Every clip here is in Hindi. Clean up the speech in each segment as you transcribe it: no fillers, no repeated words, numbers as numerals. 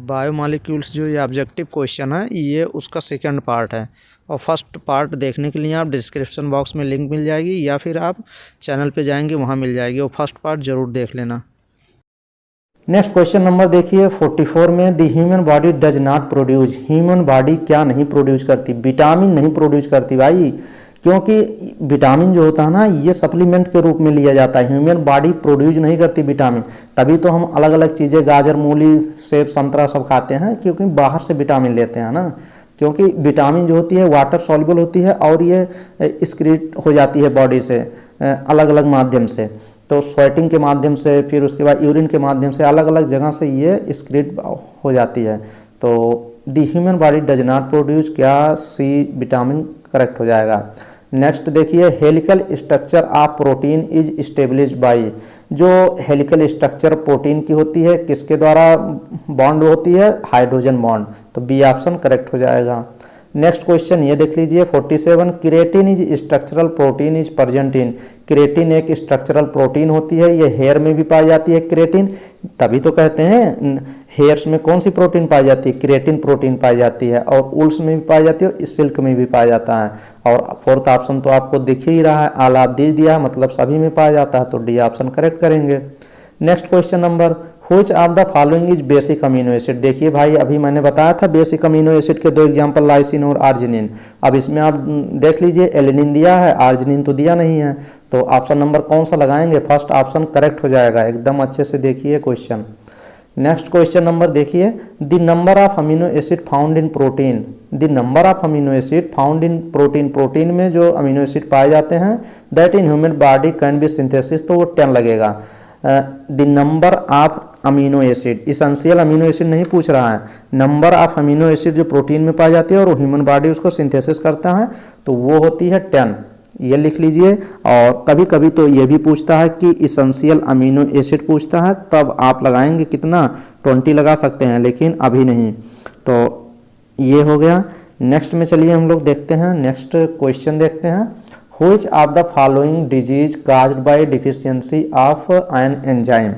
बायोमॉलिक्यूल्स जो ये ऑब्जेक्टिव क्वेश्चन है ये उसका सेकंड पार्ट है और फर्स्ट पार्ट देखने के लिए आप डिस्क्रिप्शन बॉक्स में लिंक मिल जाएगी या फिर आप चैनल पे जाएंगे वहाँ मिल जाएगी और फर्स्ट पार्ट ज़रूर देख लेना। नेक्स्ट क्वेश्चन नंबर देखिए 44 में the human body does not produce. Human body क्या नहीं प्रोड्यूस करती? विटामिन नहीं प्रोड्यूस करती भाई, क्योंकि विटामिन जो होता है ना ये सप्लीमेंट के रूप में लिया जाता है। ह्यूमन बॉडी प्रोड्यूस नहीं करती विटामिन, तभी तो हम अलग अलग चीज़ें गाजर मूली सेब संतरा सब खाते हैं, क्योंकि बाहर से विटामिन लेते हैं ना। क्योंकि विटामिन जो होती है वाटर सॉल्युबल होती है और ये एक्सक्रीट हो जाती है बॉडी से अलग अलग माध्यम से, तो स्वेटिंग के माध्यम से, फिर उसके बाद यूरिन के माध्यम से, अलग अलग जगह से ये एक्सक्रीट हो जाती है। तो the human body does not produce, क्या सी विटामिन करेक्ट हो जाएगा। नेक्स्ट देखिए helical structure of protein is established bye. जो हेलिकल स्ट्रक्चर प्रोटीन की होती है किसके द्वारा बॉन्ड होती है? हाइड्रोजन बॉन्ड, तो बी ऑप्शन करेक्ट हो जाएगा। नेक्स्ट क्वेश्चन ये देख लीजिए 47 creatine is structural protein is present in. Creatine एक स्ट्रक्चरल प्रोटीन होती है, ये हेयर में भी पाई जाती है क्रिएटिन, तभी तो कहते हैं हेयर्स में कौन सी प्रोटीन पाई जाती है? क्रिएटिन प्रोटीन पाई जाती है, और उल्स में भी पाई जाती है, सिल्क में भी पाया जाता है। और फोर्थ ऑप्शन तो आपको दिख ही रहा है, आला दे दिया मतलब सभी में पाया जाता है, तो डी ऑप्शन करेक्ट करेंगे। Next question number which of the following is basic amino acid. देखिए भाई अभी मैंने बताया था बेसिक अमीनो एसिड के दो एग्जांपल लाइसिन और आर्जिनिन। अब इसमें आप देख लीजिए एलिनिन दिया है, आर्जिनिन तो दिया नहीं है, तो ऑप्शन नंबर कौन सा लगाएंगे? फर्स्ट ऑप्शन करेक्ट हो जाएगा। एकदम अच्छे से देखिए क्वेश्चन। नेक्स्ट क्वेश्चन नंबर देखिए the number of amino acid found in protein. The number of amino acid found in protein, protein में जो अमीनो एसिड पाए जाते हैं that in human body can be synthesis, तो वो 10 लगेगा। The number of amino acid, essential amino acid नहीं पूछ रहा है, नंबर ऑफ अमीनो एसिड जो प्रोटीन में पाई जाती है और ह्यूमन बॉडी उसको सिंथेसिस करता है तो वो होती है 10, ये लिख लीजिए। और कभी कभी तो ये भी पूछता है कि इसेंशियल अमीनो एसिड पूछता है, तब आप लगाएंगे कितना? 20 लगा सकते हैं, लेकिन अभी नहीं। तो ये हो गया। नेक्स्ट में चलिए हम लोग देखते हैं, नेक्स्ट क्वेश्चन देखते हैं। Which of the following disease caused by deficiency of an enzyme.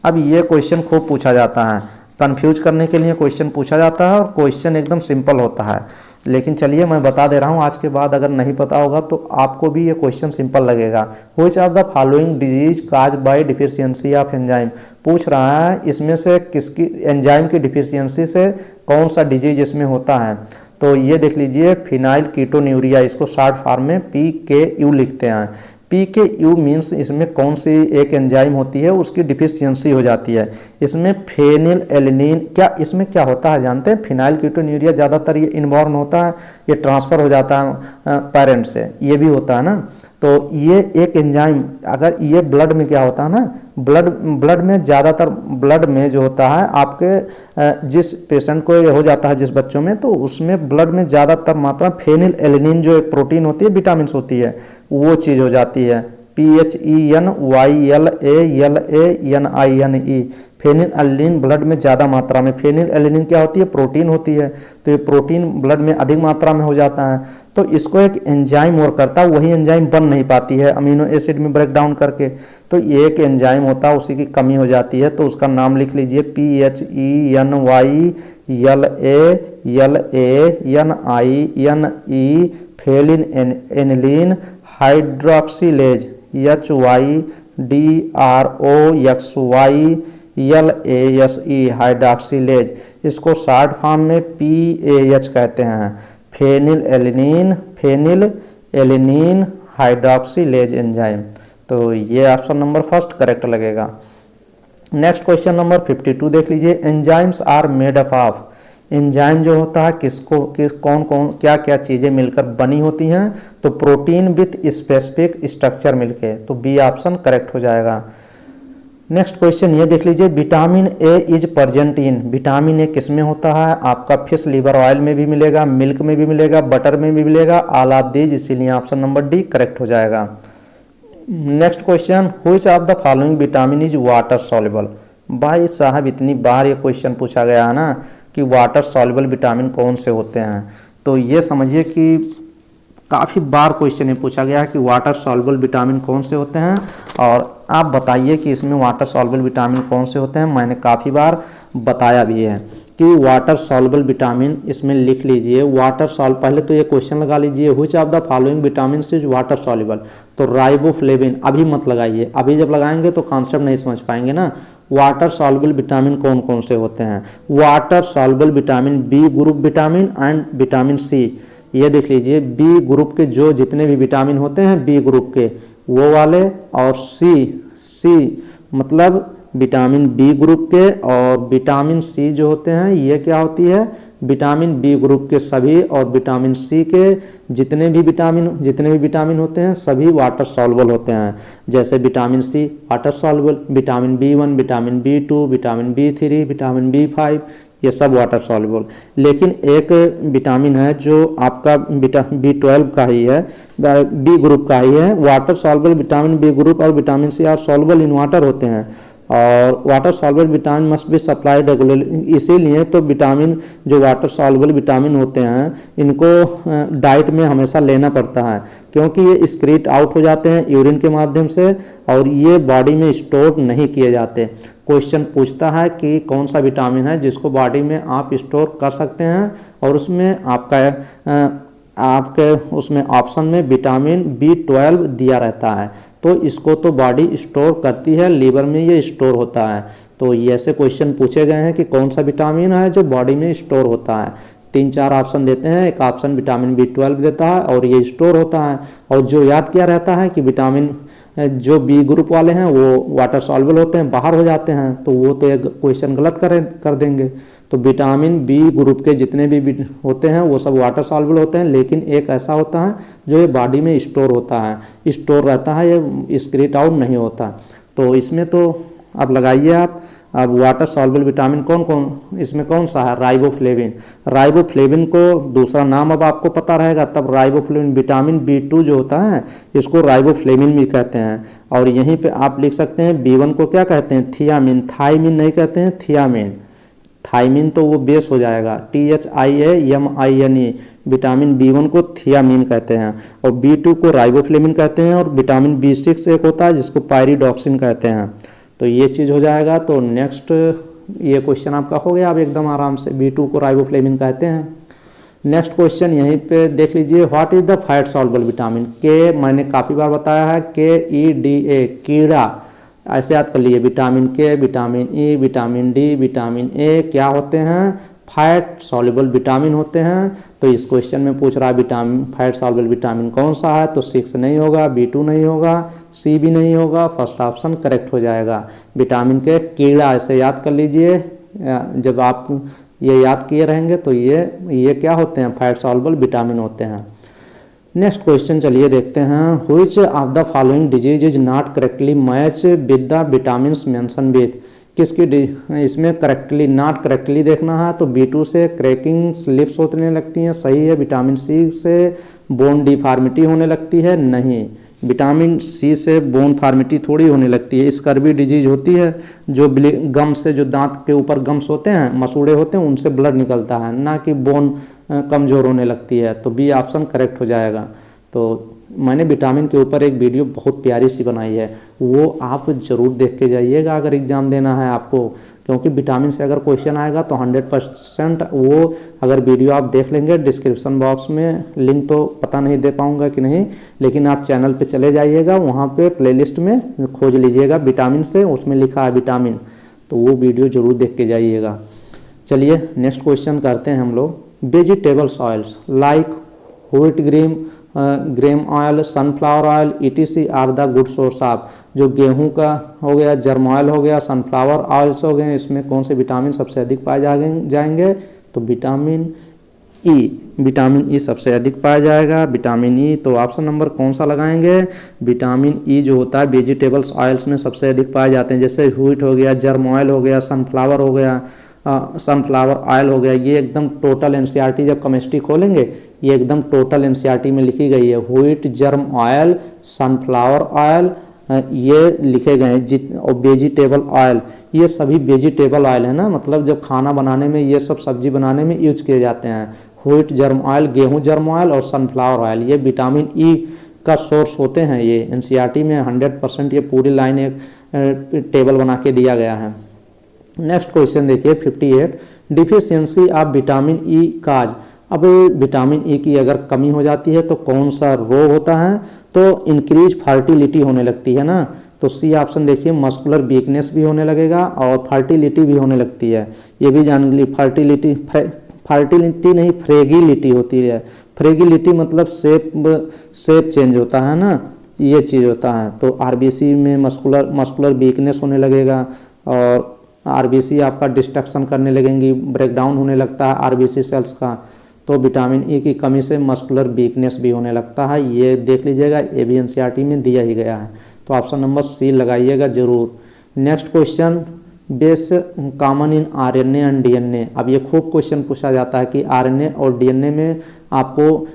अब ये क्वेश्चन खूब पूछा जाता है, कंफ्यूज करने के लिए क्वेश्चन पूछा जाता है, और क्वेश्चन एकदम सिंपल होता है। लेकिन चलिए मैं बता दे रहा हूँ, आज के बाद अगर नहीं पता होगा तो आपको भी ये क्वेश्चन सिंपल लगेगा। Which of the following disease caused by deficiency of enzyme पूछ रहा है, इसमें से किसकी एंजाइम की डिफिशियंसी से कौन सा डिजीज इसमें होता है? तो ये देख लीजिए फिनाइल कीटोन्यूरिया, इसको शॉर्ट फॉर्म में PKU लिखते हैं। PKU मीन्स इसमें कौन सी एक एंजाइम होती है उसकी डिफिशियंसी हो जाती है। इसमें फेनिल एलिनिन, क्या इसमें क्या होता है जानते हैं? फिनाइल कीटोन्यूरिया ज़्यादातर ये इनबॉर्न होता है, ये ट्रांसफ़र हो जाता है पेरेंट से, ये भी होता है ना। तो ये एक एंजाइम अगर ये ब्लड में क्या होता है ना, ब्लड में ज़्यादातर ब्लड में जो होता है आपके जिस पेशेंट को ये हो जाता है जिस बच्चों में, तो उसमें ब्लड में ज़्यादातर मात्रा फेनिल एलिनिन जो एक प्रोटीन होती है विटामिन होती है वो चीज़ हो जाती है। PHENYLALANINE फेनिल एलिनिन ब्लड में ज़्यादा मात्रा में। फेनिल एलिनिन क्या होती है? प्रोटीन होती है, तो ये प्रोटीन ब्लड में अधिक मात्रा में हो जाता है, तो इसको एक एंजाइम और करता है, वही एंजाइम बन नहीं पाती है अमीनो एसिड में ब्रेक डाउन करके, तो ये एक एंजाइम होता है उसी की कमी हो जाती है। तो उसका नाम लिख लीजिए PHENYLALANINE Phelan aniline hydroxylase HYDROXYLASE hydroxylase, इसको शॉर्ट फॉर्म में PAH कहते हैं, फेनिल एलिनीन हाइड्रोक्सीलेज एंजाइम। तो ये ऑप्शन नंबर फर्स्ट करेक्ट लगेगा। नेक्स्ट क्वेश्चन नंबर 52 देख लीजिए। Enzymes are made up of. Enzyme जो होता है कौन कौन क्या क्या चीज़ें मिलकर बनी होती हैं? तो प्रोटीन विथ स्पेसिफिक स्ट्रक्चर मिलके, तो बी ऑप्शन करेक्ट हो जाएगा। नेक्स्ट क्वेश्चन ये देख लीजिए। Vitamin A is present in. Vitamin A किस में होता है? आपका फिश लिवर ऑयल में भी मिलेगा, मिल्क में भी मिलेगा, बटर में भी मिलेगा, ऑल ऑफ दीज, इसीलिए ऑप्शन नंबर डी करेक्ट हो जाएगा। Next question which of the following vitamin is water soluble. भाई साहब इतनी बार ये क्वेश्चन पूछा गया है ना कि वाटर सॉल्युबल विटामिन कौन से होते हैं, तो ये समझिए कि काफ़ी बार क्वेश्चन ये पूछा गया है कि वाटर सॉल्युबल विटामिन कौन से होते हैं, और आप बताइए कि इसमें वाटर सॉल्युबल विटामिन कौन से होते हैं। मैंने काफ़ी बार बताया भी है कि वाटर सॉल्युबल विटामिन इसमें लिख लीजिए। वाटर सॉल्व पहले तो ये क्वेश्चन लगा लीजिए, which of the following vitamin is water soluble. तो राइबोफ्लेविन अभी मत लगाइए, अभी जब लगाएंगे तो कॉन्सेप्ट नहीं समझ पाएंगे ना। वाटर सॉल्युबल विटामिन कौन कौन से होते हैं? Water soluble vitamin B group vitamin and vitamin C. ये देख लीजिए, बी ग्रुप के जो जितने भी विटामिन होते हैं बी ग्रुप के वो वाले, और सी मतलब विटामिन बी ग्रुप के, और विटामिन सी जो होते हैं ये क्या होती है? विटामिन बी ग्रुप के सभी, और विटामिन सी के जितने भी विटामिन होते हैं सभी वाटर सॉल्युबल होते हैं। जैसे vitamin C water soluble, vitamin B one, vitamin B two, vitamin बी3, विटामिन बी5, ये सब वाटर सॉल्युबल। लेकिन एक विटामिन है जो आपका बी12 का ही है, बी ग्रुप का ही है। Water soluble vitamin B group और vitamin C are soluble in water होते हैं, और water soluble vitamin must be supplied regularly. इसीलिए तो विटामिन जो वाटर सॉल्युबल विटामिन होते हैं इनको डाइट में हमेशा लेना पड़ता है, क्योंकि ये एक्सक्रीट आउट हो जाते हैं यूरिन के माध्यम से, और ये बॉडी में स्टोर नहीं किए जाते। क्वेश्चन पूछता है कि कौन सा विटामिन है जिसको बॉडी में आप स्टोर कर सकते हैं, और उसमें आपके उसमें ऑप्शन में विटामिन बी12 दिया रहता है। तो इसको तो बॉडी स्टोर करती है, लीवर में ये स्टोर होता है। तो ये ऐसे क्वेश्चन पूछे गए हैं कि कौन सा विटामिन है जो बॉडी में स्टोर होता है। 3-4 ऑप्शन देते हैं, एक ऑप्शन विटामिन बी12 देता है और ये स्टोर होता है। और जो याद किया रहता है कि विटामिन जो बी ग्रुप वाले हैं वो वाटर सॉल्युबल होते हैं, बाहर हो जाते हैं, तो वो तो एक क्वेश्चन गलत कर देंगे। तो विटामिन बी ग्रुप के जितने भी होते हैं वो सब वाटर सॉल्युबल होते हैं, लेकिन एक ऐसा होता है जो ये बॉडी में स्टोर होता है, स्टोर रहता है, ये एक्सक्रीट आउट नहीं होता। तो इसमें तो अब लगाइए आप। अब वाटर सॉल्युबल विटामिन कौन इसमें कौन सा है? राइबोफ्लेविन। राइबोफ्लेविन को दूसरा नाम अब आपको पता रहेगा तब। राइबोफ्लेविन विटामिन बी2 जो होता है इसको राइबोफ्लेविन भी कहते हैं। और यहीं पे आप लिख सकते हैं बी1 को क्या कहते हैं? थियामिन। थाइमिन नहीं कहते हैं, थियामिन। थाइमिन तो वो बेस हो जाएगा, THIAMINE। विटामिन बी1 को थियामिन कहते हैं, और बी2 को राइबोफ्लेविन कहते हैं, और विटामिन बी6 एक होता है जिसको पायरिडॉक्सिन कहते हैं। तो ये चीज़ हो जाएगा। तो नेक्स्ट ये क्वेश्चन आपका हो गया अब एकदम आराम से। बी2 को राइबोफ्लेविन कहते हैं। नेक्स्ट क्वेश्चन यहीं पे देख लीजिए, what is the fat soluble vitamin? के मैंने काफ़ी बार बताया है, KEDA कीड़ा, ऐसे याद कर लिए। विटामिन के, vitamin E, vitamin D, vitamin A क्या होते हैं? फैट सॉल्युबल विटामिन होते हैं। तो इस क्वेश्चन में पूछ रहा है विटामिन फैट सॉल्युबल विटामिन कौन सा है? तो 6 नहीं होगा, बी2 नहीं होगा, सी भी नहीं होगा, फर्स्ट ऑप्शन करेक्ट हो जाएगा। विटामिन के कीड़ा ऐसे याद कर लीजिए। जब आप ये याद किए रहेंगे तो ये क्या होते हैं? फैट सॉल्युबल विटामिन होते हैं। नेक्स्ट क्वेश्चन चलिए देखते हैं, which of the following disease is not correctly match with the vitamin mention with? किसकी इसमें करेक्टली नॉट करेक्टली देखना है। तो बी2 से क्रैकिंग स्लिप्स होने लगती हैं, सही है। विटामिन सी से बोन डिफॉर्मिटी होने लगती है, नहीं। विटामिन सी से बोन फॉर्मिटी थोड़ी होने लगती है। स्कर्वी डिजीज होती है, जो गम से, जो दांत के ऊपर गम्स होते हैं, मसूड़े होते हैं, उनसे ब्लड निकलता है, ना कि बोन कमज़ोर होने लगती है। तो बी ऑप्शन करेक्ट हो जाएगा। तो मैंने विटामिन के ऊपर एक वीडियो बहुत प्यारी सी बनाई है, वो आप ज़रूर देख के जाइएगा अगर एग्ज़ाम देना है आपको, क्योंकि विटामिन से अगर क्वेश्चन आएगा तो 100% वो अगर वीडियो आप देख लेंगे। डिस्क्रिप्शन बॉक्स में लिंक तो पता नहीं दे पाऊँगा कि नहीं, लेकिन आप चैनल पे चले जाइएगा, वहाँ पे प्लेलिस्ट में खोज लीजिएगा विटामिन से, उसमें लिखा है विटामिन, तो वो वीडियो ज़रूर देख के जाइएगा। चलिए नेक्स्ट क्वेश्चन करते हैं हम लोग। Vegetables oils like wheat germ oil, sunflower oil ETC are the good source of? जो गेहूं का हो गया, जर्म ऑयल हो गया, सनफ्लावर ऑयल्स हो गए, इसमें कौन से विटामिन सबसे अधिक पाए जाएंगे? तो विटामिन ई सबसे अधिक पाया जाएगा। विटामिन ई, तो ऑप्शन नंबर कौन सा लगाएंगे? विटामिन ई जो होता है वेजिटेबल्स ऑयल्स में सबसे अधिक पाए जाते हैं। जैसे व्हीट हो गया, जर्म ऑयल हो गया, सनफ्लावर हो गया, सनफ्लावर ऑयल हो गया। ये एकदम टोटल NCERT जब केमिस्ट्री खोलेंगे ये एकदम टोटल NCERT में लिखी गई है। Wheat, germ oil, sunflower oil ये लिखे गए हैं। और वेजिटेबल ऑयल, ये सभी वेजिटेबल ऑयल है ना, मतलब जब खाना बनाने में, ये सब सब्जी बनाने में यूज किए जाते हैं। व्हीट जर्म ऑयल, गेहूं जर्म ऑयल और सनफ्लावर ऑयल, ये विटामिन ई का सोर्स होते हैं। ये एनसीईआरटी में 100% ये पूरी लाइन एक टेबल बना के दिया गया है। नेक्स्ट क्वेश्चन देखिए 58, डिफिशियंसी ऑफ विटामिन ई काज। अब विटामिन ई की अगर कमी हो जाती है तो कौन सा रोग होता है? तो इंक्रीज फर्टिलिटी होने लगती है ना। तो सी ऑप्शन देखिए, मस्कुलर वीकनेस भी होने लगेगा और फर्टिलिटी भी होने लगती है। ये भी जान ली, फर्टिलिटी नहीं फ्रेगिलिटी होती है। फ्रेगिलिटी मतलब शेप चेंज होता है ना, ये चीज़ होता है। तो आरबीसी में मस्कुलर वीकनेस होने लगेगा और आरबीसी आपका डिस्ट्रक्शन करने लगेंगी, ब्रेकडाउन होने लगता है आरबीसी सेल्स का। तो विटामिन ई की कमी से मस्कुलर वीकनेस भी होने लगता है। ये देख लीजिएगा, ये भी एनसीईआरटी में दिया ही गया है। तो ऑप्शन नंबर सी लगाइएगा जरूर। Next question, base common in RNA and DNA. अब ये खूब क्वेश्चन पूछा जाता है कि आरएनए और डीएनए में आपको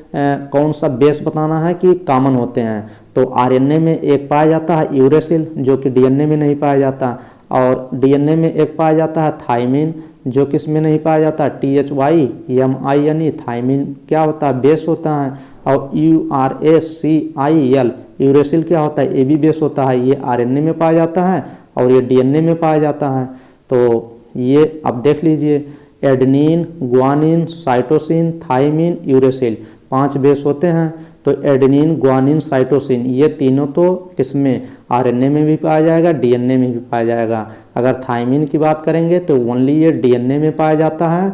कौन सा बेस बताना है कि कॉमन होते हैं। तो आरएनए में एक पाया जाता है यूरेसिल, जो कि डीएनए में नहीं पाया जाता, और डीएनए में एक पाया जाता है थाइमिन, जो किस में नहीं पाया जाता, THYMINE। थाइमिन क्या होता है? बेस होता है। और URACIL यूरेसिल क्या होता है? ये भी बेस होता है। ये आरएनए में पाया जाता है और ये डीएनए में पाया जाता है। तो ये अब देख लीजिए, adenine, guanine, cytosine, thymine, uracil 5 base होते हैं। तो एडेनिन, ग्वानिन, साइटोसिन ये तीनों तो किसमें? आरएनए में भी पाया जाएगा, डीएनए में भी पाया जाएगा। अगर थाइमिन की बात करेंगे तो ओनली ये डीएनए में पाया जाता है,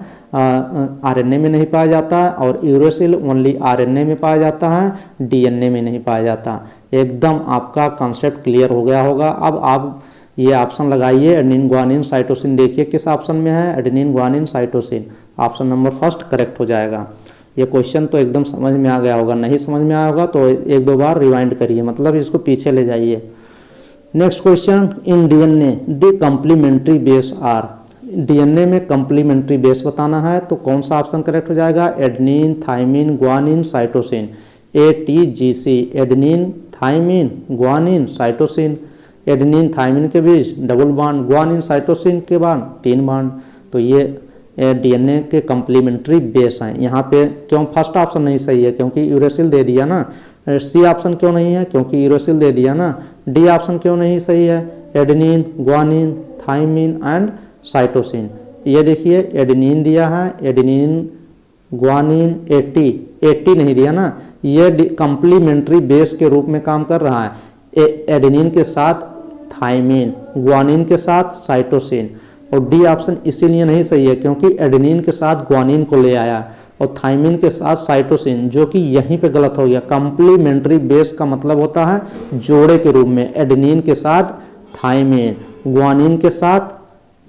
आरएनए में नहीं पाया जाता है। और यूरेसिल ओनली आरएनए में पाया जाता है, डीएनए में नहीं पाया जाता। एकदम आपका कॉन्सेप्ट क्लियर हो गया होगा। अब आप ये ऑप्शन लगाइए, एडेनिन, ग्वानिन, साइटोसिन। देखिए किस ऑप्शन में है, adenine, guanine, cytosine. Option number first correct हो जाएगा। ये क्वेश्चन तो एकदम समझ में आ गया होगा, नहीं समझ में आया होगा तो 1-2 बार रिवाइंड करिए, मतलब इसको पीछे ले जाइए। Next question, in DNA the complementary base are. DNA में कम्प्लीमेंट्री बेस बताना है तो कौन सा ऑप्शन करेक्ट हो जाएगा? Adenine, thymine, guanine, cytosine. ATGC, adenine, thymine, guanine, cytosine. Adenine thymine के बीच डबल बॉन्ड, ग्वानिन साइटोसिन के बाद 3 बॉन्ड। तो ये डीएनए के कम्प्लीमेंट्री बेस हैं। यहाँ पे क्यों फर्स्ट ऑप्शन नहीं सही है? क्योंकि यूरेसिल दे दिया ना। सी ऑप्शन क्यों नहीं है? क्योंकि यूरेसिल दे दिया ना। डी ऑप्शन क्यों नहीं सही है? Adenine, guanine, thymine and cytosine. ये देखिए एडेनिन दिया है, एडेनिन, ग्वानिन, 80 नहीं दिया ना। ये कम्प्लीमेंट्री बेस के रूप में काम कर रहा है। एडेनिन के साथ थाइमिन, ग्वानिन के साथ साइटोसिन। और डी ऑप्शन इसीलिए नहीं सही है क्योंकि एडेनिन के साथ ग्वानिन को ले आया और थाइमिन के साथ साइटोसिन, जो कि यहीं पे गलत हो गया। कम्प्लीमेंट्री बेस का मतलब होता है जोड़े के रूप में, एडेनिन के साथ थाइमिन, ग्वानिन के साथ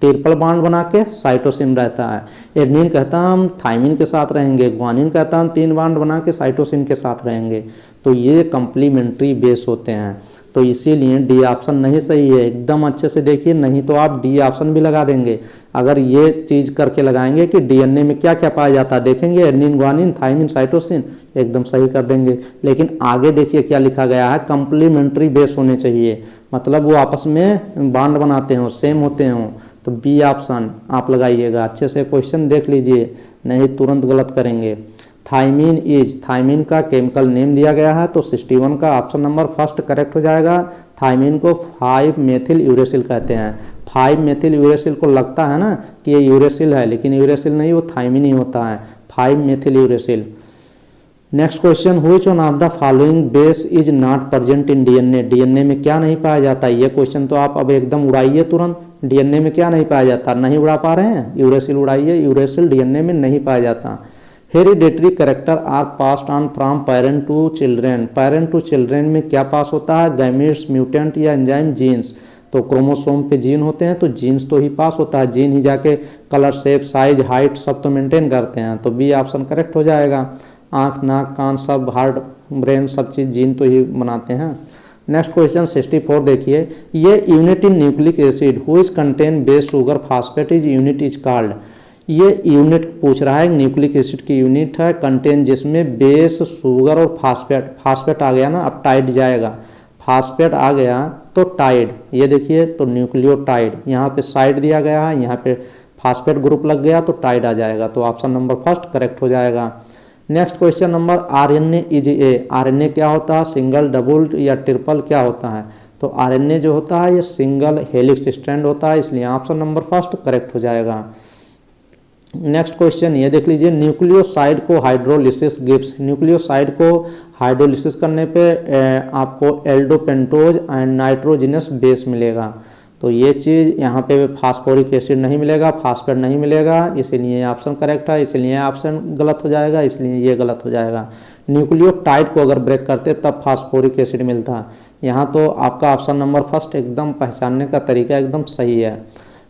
ट्रिपल बॉन्ड बना के साइटोसिन रहता है। एडेनिन कहता है हम थाइमिन के साथ रहेंगे, ग्वानिन कहता है हम 3 बॉन्ड बना के साइटोसिन के साथ रहेंगे। तो ये कम्प्लीमेंट्री बेस होते हैं। तो इसीलिए डी ऑप्शन नहीं सही है। एकदम अच्छे से देखिए, नहीं तो आप डी ऑप्शन भी लगा देंगे। अगर ये चीज़ करके लगाएंगे कि डीएनए में क्या क्या पाया जाता है, देखेंगे एडेनिन, ग्वानिन, थाइमिन, साइटोसिन, एकदम सही कर देंगे। लेकिन आगे देखिए क्या लिखा गया है, कम्प्लीमेंट्री बेस होने चाहिए, मतलब वो आपस में बॉन्ड बनाते हों, सेम होते हों। तो बी ऑप्शन आप लगाइएगा। अच्छे से क्वेश्चन देख लीजिए, नहीं तुरंत गलत करेंगे। थाइमिन इज, थाइमिन का केमिकल नेम दिया गया है तो 61 का ऑप्शन नंबर फर्स्ट करेक्ट हो जाएगा। थाइमिन को 5 मेथिल यूरेसिल कहते हैं। 5 मेथिल यूरेसिल को लगता है ना कि ये यूरेसिल है, लेकिन यूरेसिल नहीं, वो थाइमिन ही होता है, 5 methyl uracil. Next question, which one of the following base is not present in DNA. DNA में क्या नहीं पाया जाता? ये क्वेश्चन तो आप अब एकदम उड़ाइए तुरंत। डीएनए में क्या नहीं पाया जाता? नहीं उड़ा पा रहे हैं? यूरेसिल उड़ाइए। यूरेसिल डीएनए में नहीं पाया जाता। Hereditary character are passed on from parent to children. Parent to children में क्या पास होता है? गैमीट्स, म्यूटेंट या एंजाइम, जीन्स। तो क्रोमोसोम पे जीन होते हैं तो जीन्स तो ही पास होता है। जीन ही जाके कलर, शेप, साइज, हाइट सब तो मेंटेन करते हैं। तो बी ऑप्शन करेक्ट हो जाएगा। आँख, नाक, कान सब, हार्ट, ब्रेन सब चीज़ जीन तो ही बनाते हैं। नेक्स्ट क्वेश्चन 64 देखिए, ये unit in nucleic acid who is contain base sugar phosphate is unit is called. ये यूनिट पूछ रहा है, न्यूक्लिक एसिड की यूनिट है, कंटेन जिसमें बेस, शुगर और फास्फेट। फास्फेट आ गया ना, अब टाइड जाएगा। फास्फेट आ गया तो टाइड, ये देखिए तो न्यूक्लियोटाइड, यहाँ पे साइड दिया गया है, यहाँ पे फास्फेट ग्रुप लग गया तो टाइड आ जाएगा। तो ऑप्शन नंबर फर्स्ट करेक्ट हो जाएगा। Next question number RNA is a, RNA क्या होता है, सिंगल डबल या ट्रिपल क्या होता है? तो आरएनए जो होता है ये सिंगल हेलिक्स स्ट्रैंड होता है, इसलिए ऑप्शन नंबर फर्स्ट करेक्ट हो जाएगा। नेक्स्ट क्वेश्चन ये देख लीजिए, न्यूक्लियोसाइड को हाइड्रोलिसिस गिव्स, न्यूक्लियोसाइड को हाइड्रोलिसिस करने पे आपको एल्डोपेंटोज एंड नाइट्रोजिनस बेस मिलेगा। तो ये चीज़ यहाँ पे फास्फोरिक एसिड नहीं मिलेगा, फास्फेट नहीं मिलेगा, इसीलिए ये ऑप्शन करेक्ट है, इसलिए ऑप्शन गलत हो जाएगा, इसलिए ये गलत हो जाएगा। न्यूक्लियोटाइड को अगर ब्रेक करते तब फास्फोरिक एसिड मिलता। यहाँ तो आपका ऑप्शन नंबर फर्स्ट एकदम पहचानने का तरीका एकदम सही है।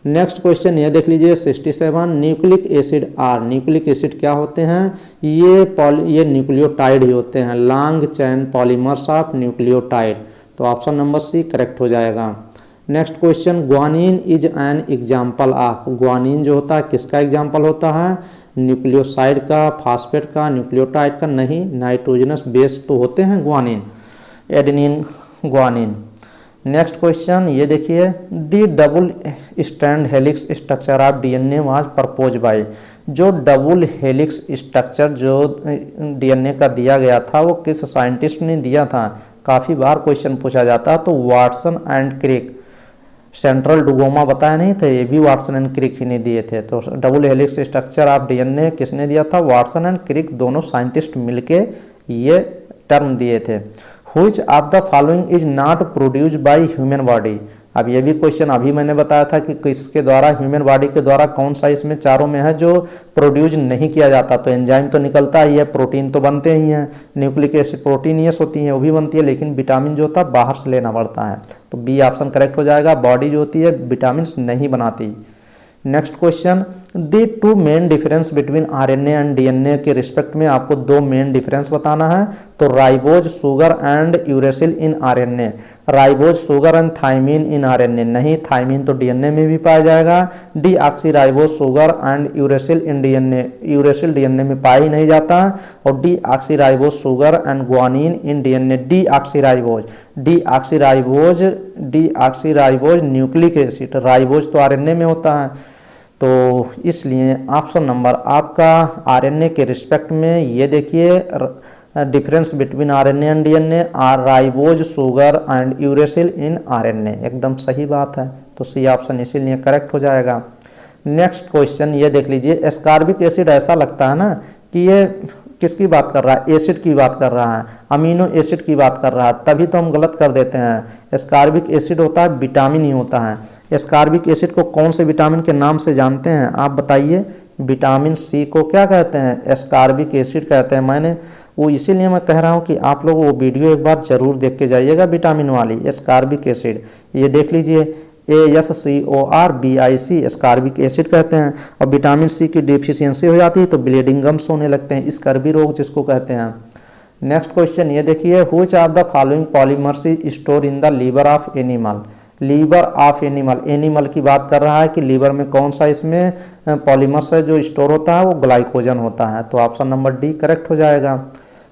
नेक्स्ट क्वेश्चन ये देख लीजिए 67, nucleic acid are, nucleic acid क्या होते हैं? ये न्यूक्लियोटाइड ही होते हैं, long chain polymers of nucleotide. तो ऑप्शन नंबर सी करेक्ट हो जाएगा। Next question, guanine is an example of, guanine जो होता है किसका एग्जाम्पल होता है? न्यूक्लियोसाइड का, फास्फेट का, न्यूक्लियोटाइड का नहीं, नाइट्रोजनस बेस तो होते हैं guanine, adenine, guanine. Next question ये देखिए, the double strand helix structure of DNA was propose by, जो डबल हेलिक्स स्ट्रक्चर जो डीएनए का दिया गया था वो किस साइंटिस्ट ने दिया था? काफ़ी बार क्वेश्चन पूछा जाता, तो वाटसन एंड क्रिक, सेंट्रल डुगोमा बताया नहीं थे, ये भी वाटसन एंड क्रिक ही ने दिए थे। तो double helix structure of DNA किसने दिया था? वाटसन एंड क्रिक, दोनों साइंटिस्ट मिलके ये टर्म दिए थे। Which of the following is not produced by human body, अब ये भी क्वेश्चन अभी मैंने बताया था कि किसके द्वारा, ह्यूमन बॉडी के द्वारा कौन सा इसमें चारों में है जो प्रोड्यूस नहीं किया जाता? तो एंजाइम तो निकलता ही है, प्रोटीन तो बनते ही हैं, न्यूक्लिक एसिड प्रोटीन यस होती हैं वो भी बनती है, लेकिन विटामिन जो होता है बाहर से लेना पड़ता है। तो बी ऑप्शन करेक्ट हो जाएगा, बॉडी जो होती है विटामिन नहीं बनाती। Next question, the two main difference between RNA and DNA के रिस्पेक्ट में आपको दो मेन डिफरेंस बताना है। तो ribose sugar and uracil in RNA, ribose sugar and thymine in RNA नहीं, थाइमिन तो डीएनए में भी पाया जाएगा। Deoxyribose sugar and uracil in DNA, uracil DNA में पाया ही नहीं जाता। और deoxyribose sugar and guanine in DNA, D oxy ribose, deoxyribose, deoxyribose nucleic acid, ribose तो आरएनए में होता है। तो इसलिए ऑप्शन नंबर आपका आरएनए के रिस्पेक्ट में ये देखिए, difference between RNA and DNA are ribose sugar and uracil in RNA, एकदम सही बात है। तो सी ऑप्शन इसीलिए करेक्ट हो जाएगा। नेक्स्ट क्वेश्चन ये देख लीजिए, एस्कॉर्बिक एसिड ऐसा लगता है ना कि ये किसकी बात कर रहा है? एसिड की बात कर रहा है, अमीनो एसिड की बात कर रहा है, तभी तो हम गलत कर देते हैं। एस्कॉर्बिक एसिड होता है विटामिन ही होता है। एस्कॉर्बिक एसिड को कौन से विटामिन के नाम से जानते हैं आप बताइए? विटामिन सी को क्या कहते हैं? एस्कॉर्बिक एसिड कहते हैं। मैंने वो इसीलिए मैं कह रहा हूँ कि आप लोग वो वीडियो एक बार जरूर देख के जाइएगा, विटामिन वाली एस्कॉर्बिक एसिड। ये देख लीजिए ASCORBIC एस्कॉर्बिक एसिड कहते हैं। और विटामिन सी की डिफिशियंसी हो जाती है तो ब्लीडिंग गम्स होने लगते हैं, स्कर्वी रोग जिसको कहते हैं। नेक्स्ट क्वेश्चन ये देखिए, which of the following polymers is store in the liver of animal, liver of animal, animal की बात कर रहा है कि लीवर में कौन सा इसमें पॉलीमर्स है जो स्टोर होता है? वो ग्लाइकोजन होता है। तो ऑप्शन नंबर डी करेक्ट हो जाएगा।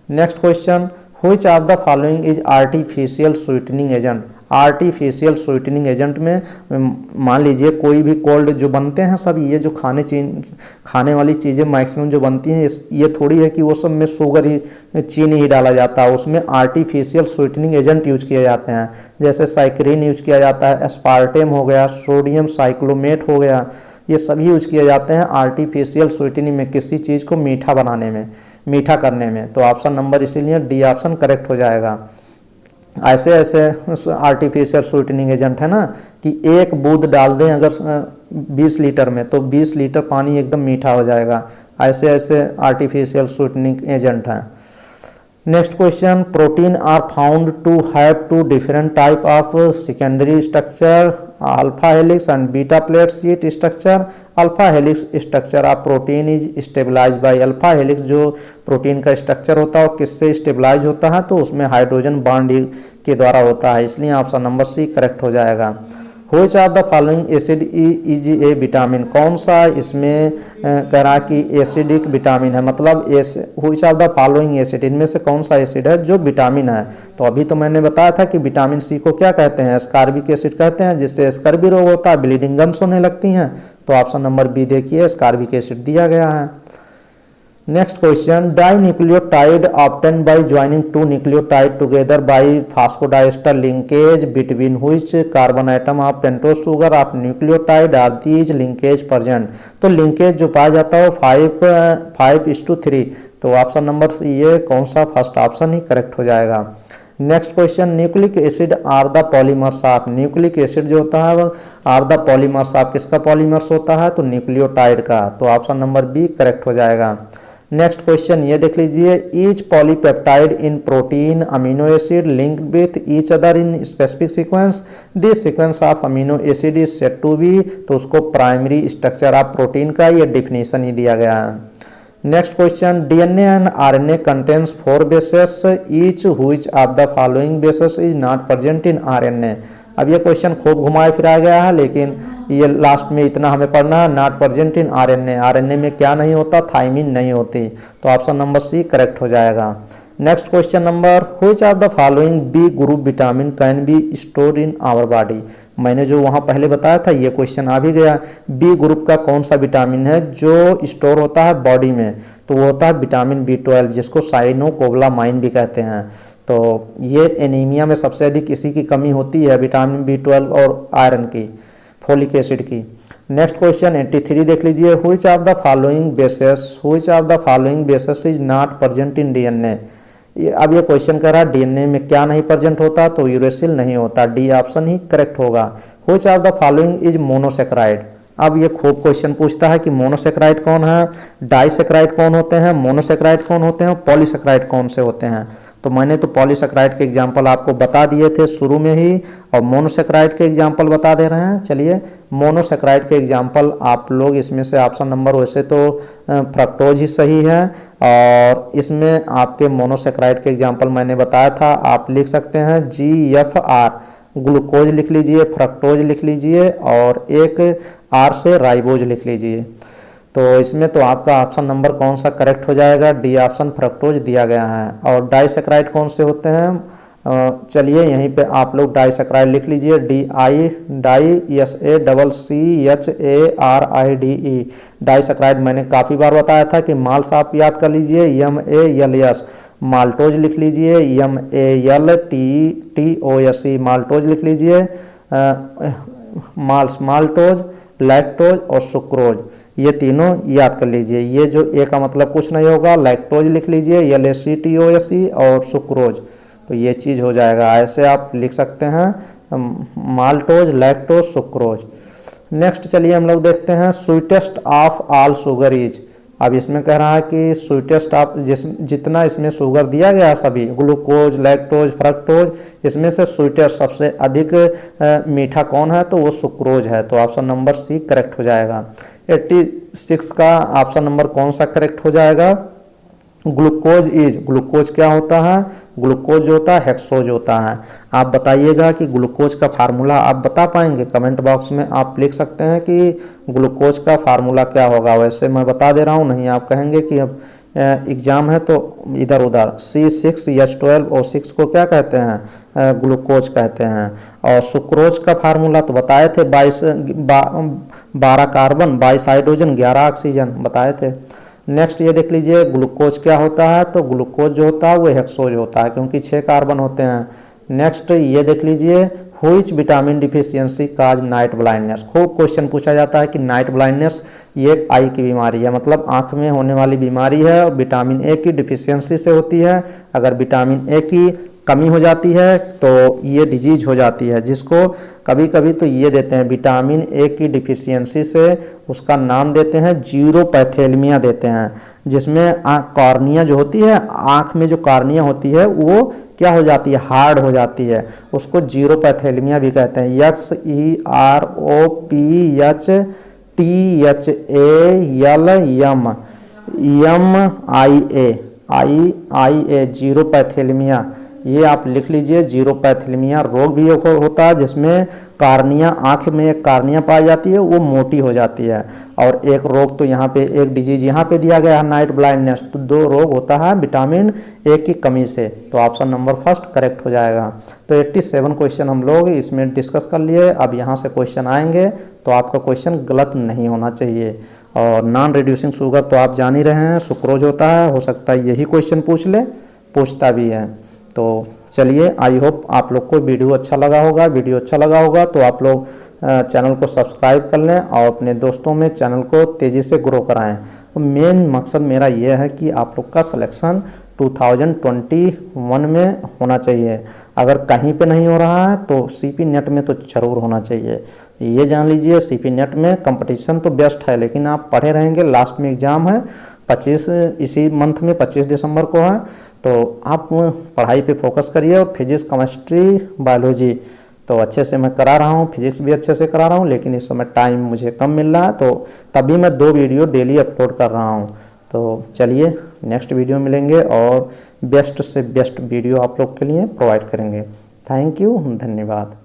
Next question, which of the following is artificial sweetening agent, artificial sweetening agent में मान लीजिए कोई भी कोल्ड जो बनते हैं सब, ये जो खाने वाली चीज़ें मैक्सिमम जो बनती हैं, ये थोड़ी है कि वो सब में शुगर ही, चीनी ही डाला जाता है, उसमें आर्टिफिशियल स्वीटनिंग एजेंट यूज किए जाते हैं। जैसे साइक्रीन यूज किया जाता है, एस्पार्टेम हो गया, सोडियम साइक्लोमेट हो गया, ये सभी यूज किए जाते हैं आर्टिफिशियल स्वीटनिंग में, किसी चीज़ को मीठा बनाने में, मीठा करने में। तो ऑप्शन नंबर इसीलिए डी ऑप्शन करेक्ट हो जाएगा। ऐसे ऐसे आर्टिफिशियल स्वीटनिंग एजेंट है ना कि एक बूंद डाल दें अगर 20 लीटर में तो 20 लीटर पानी एकदम मीठा हो जाएगा। ऐसे ऐसे आर्टिफिशियल स्वीटनिंग एजेंट हैं। Next question, protein are found to have two different type of secondary structure, alpha helix and beta plate sheet structure. Alpha helix structure of protein is stabilize by, alpha helix जो प्रोटीन का स्ट्रक्चर होता है वो किससे स्टेबलाइज होता है? तो उसमें हाइड्रोजन बॉन्ड के द्वारा होता है, इसलिए ऑप्शन नंबर सी करेक्ट हो जाएगा। Which of the following acid is A vitamin, कौन सा इसमें कह रहा कि एसिडिक विटामिन है, मतलब which of the following acid, इनमें से कौन सा एसिड है जो विटामिन है? तो अभी तो मैंने बताया था कि विटामिन सी को क्या कहते हैं? एस्कॉर्बिक एसिड कहते हैं, जिससे स्कर्वी रोग होता है, ब्लीडिंग गम्स होने लगती हैं। तो ऑप्शन नंबर बी देखिए, एस्कॉर्बिक एसिड दिया गया है। Next question, di nucleotide obtain by joining two nucleotide together by phosphodiester linkage between which carbon atom of pentose sugar of nucleotide are these linkage present. तो लिंकेज जो पाया जाता है वो 5:3। तो ऑप्शन नंबर ये कौन सा, फर्स्ट ऑप्शन ही करेक्ट हो जाएगा। Next question, nucleic acid are the polymers of, nucleic acid जो होता है वो आर द पॉलीमर्स ऑफ, किसका पॉलीमर्स होता है, तो न्यूक्लियोटाइड का। तो ऑप्शन नंबर बी करेक्ट हो जाएगा। नेक्स्ट क्वेश्चन ये देख लीजिए, each polypeptide in protein amino acid linked with each other in specific sequence, this sequence of amino acid is said to be. तो उसको प्राइमरी स्ट्रक्चर ऑफ प्रोटीन का ये डिफिनीशन ही दिया गया है। Next question, DNA and RNA contains 4 bases each which of the following bases is not present in RNA. अब ये क्वेश्चन खूब घुमाया फिराया गया है, लेकिन ये लास्ट में इतना हमें पढ़ना है, not present in RNA. RNA में क्या नहीं होता, थाइमिन नहीं होती। तो ऑप्शन नंबर सी करेक्ट हो जाएगा। Next question number, which of the following B group vitamin can be stored in our body. मैंने जो वहाँ पहले बताया था ये क्वेश्चन आ भी गया। बी ग्रुप का कौन सा विटामिन है जो स्टोर होता है बॉडी में, तो वो होता है विटामिन B12, जिसको साइनोकोबालामाइन भी कहते हैं। तो ये एनीमिया में सबसे अधिक इसी की कमी होती है, विटामिन B12 और आयरन की, फोलिक एसिड की। नेक्स्ट क्वेश्चन 83 देख लीजिए, which of the following bases is not present in DNA. अब ये क्वेश्चन कह रहा है डीएनए में क्या नहीं प्रेजेंट होता, तो यूरेसिल नहीं होता, डी ऑप्शन ही करेक्ट होगा। Which of the following is monosaccharide. अब ये खूब क्वेश्चन पूछता है कि मोनोसेक्राइड कौन है, डाइसेक्राइड कौन होते हैं, मोनोसेक्राइड कौन होते हैं, पॉलीसेक्राइड कौन से होते हैं। तो मैंने तो पॉलीसेक्राइड के एग्जाम्पल आपको बता दिए थे शुरू में ही, और मोनोसेक्राइड के एग्जाम्पल बता दे रहे हैं। चलिए मोनोसेक्राइड के एग्जाम्पल आप लोग इसमें से ऑप्शन नंबर, वैसे तो फ्रक्टोज ही सही है, और इसमें आपके मोनोसेक्राइड के एग्जाम्पल मैंने बताया था, आप लिख सकते हैं GFR, ग्लूकोज लिख लीजिए, फ्रक्टोज लिख लीजिए, और एक R से राइबोज लिख लीजिए। तो इसमें तो आपका ऑप्शन नंबर कौन सा करेक्ट हो जाएगा, डी ऑप्शन फ्रक्टोज दिया गया है। और डाइसेक्राइड कौन से होते हैं, चलिए यहीं पे आप लोग डाइसेक्राइड लिख लीजिए, DISACCHARIDE। डाइसेक्राइड मैंने काफ़ी बार बताया था कि माल्स आप याद कर लीजिए, MALS। माल्टोज लिख लीजिए, MALTTOSE, माल्टोज लिख लीजिए, माल्टोज, लैक्टोज और सुक्रोज, ये तीनों याद कर लीजिए। ये जो ए का मतलब कुछ नहीं होगा, लैक्टोज लिख लीजिए, LACTOSE, और सुक्रोज, तो ये चीज़ हो जाएगा। ऐसे आप लिख सकते हैं, माल्टोज, लैक्टोज, सुक्रोज। नेक्स्ट चलिए हम लोग देखते हैं, sweetest of all sugar is. अब इसमें कह रहा है कि स्वीटेस्ट ऑफ, जितना इसमें शुगर दिया गया है सभी, ग्लूकोज, लैक्टोज, फ्रक्टोज, इसमें से स्वीटेस्ट सबसे अधिक मीठा कौन है, तो वो सुक्रोज है। तो ऑप्शन नंबर सी करेक्ट हो जाएगा। 86 का ऑप्शन नंबर कौन सा करेक्ट हो जाएगा, ग्लूकोज इज। ग्लूकोज क्या होता है, ग्लूकोज जो होता है हेक्सोज होता है। आप बताइएगा कि ग्लूकोज का फार्मूला आप बता पाएंगे, कमेंट बॉक्स में आप लिख सकते हैं कि ग्लूकोज का फार्मूला क्या होगा। वैसे मैं बता दे रहा हूँ, नहीं आप कहेंगे कि अब एग्जाम है तो इधर उधर। C6H12 और 6 को क्या कहते हैं, ग्लूकोज कहते हैं। और सुक्रोज का फार्मूला तो बताए थे, 12 कार्बन, 22 हाइड्रोजन, 11 ऑक्सीजन बताए थे। नेक्स्ट ये देख लीजिए, ग्लूकोज क्या होता है, तो ग्लूकोज जो होता है वो हेक्सोज होता है, क्योंकि 6 कार्बन होते हैं। नेक्स्ट ये देख लीजिए, which vitamin deficiency cause night blindness. खूब क्वेश्चन पूछा जाता है कि नाइट ब्लाइंडनेस ये एक आई की बीमारी है, मतलब आंख में होने वाली बीमारी है, और विटामिन ए की डिफिशियंसी से होती है। अगर विटामिन ए की कमी हो जाती है तो ये डिजीज हो जाती है, जिसको कभी कभी तो ये देते हैं विटामिन ए की डिफिशियंसी से, उसका नाम देते हैं जीरोपैथेलमिया देते हैं, जिसमें कॉर्निया जो होती है, आँख में जो कॉर्निया होती है वो क्या हो जाती है, हार्ड हो जाती है, उसको जीरोपैथेलमिया भी कहते हैं। XEROPHELMIA जीरोपैथेलमिया, ये आप लिख लीजिए। जीरोपैथेलमिया रोग भी होता है जिसमें कार्निया, आँख में एक कार्निया पाई जाती है, वो मोटी हो जाती है। और एक रोग तो यहाँ पे, एक डिजीज यहाँ पे दिया गया है नाइट ब्लाइंडनेस। तो 2 रोग होता है विटामिन ए की कमी से। तो ऑप्शन नंबर फर्स्ट करेक्ट हो जाएगा। तो 87 क्वेश्चन हम लोग इसमें डिस्कस कर लिए। अब यहाँ से क्वेश्चन आएंगे तो आपका क्वेश्चन गलत नहीं होना चाहिए। और नॉन रिड्यूसिंग शुगर तो आप जान ही रहे हैं, सुक्रोज होता है। हो सकता है यही क्वेश्चन पूछता भी है। तो चलिए, आई होप आप लोग को वीडियो अच्छा लगा होगा। तो आप लोग चैनल को सब्सक्राइब कर लें और अपने दोस्तों में चैनल को तेज़ी से ग्रो कराएं। मेन मकसद मेरा ये है कि आप लोग का सिलेक्शन 2021 में होना चाहिए। अगर कहीं पे नहीं हो रहा है तो सीपी नेट में तो ज़रूर होना चाहिए। ये जान लीजिए, सीपी नेट में कंपटीशन तो बेस्ट है, लेकिन आप पढ़े रहेंगे। लास्ट में एग्ज़ाम है 25 इसी मंथ में 25 दिसंबर को है। तो आप पढ़ाई पे फोकस करिए और फिजिक्स, केमिस्ट्री, बायोलॉजी तो अच्छे से मैं करा रहा हूँ, फिजिक्स भी अच्छे से करा रहा हूँ, लेकिन इस समय टाइम मुझे कम मिल रहा है, तो तभी मैं 2 वीडियो डेली अपलोड कर रहा हूँ। तो चलिए, नेक्स्ट वीडियो मिलेंगे और बेस्ट से बेस्ट वीडियो आप लोग के लिए प्रोवाइड करेंगे। थैंक यू, धन्यवाद।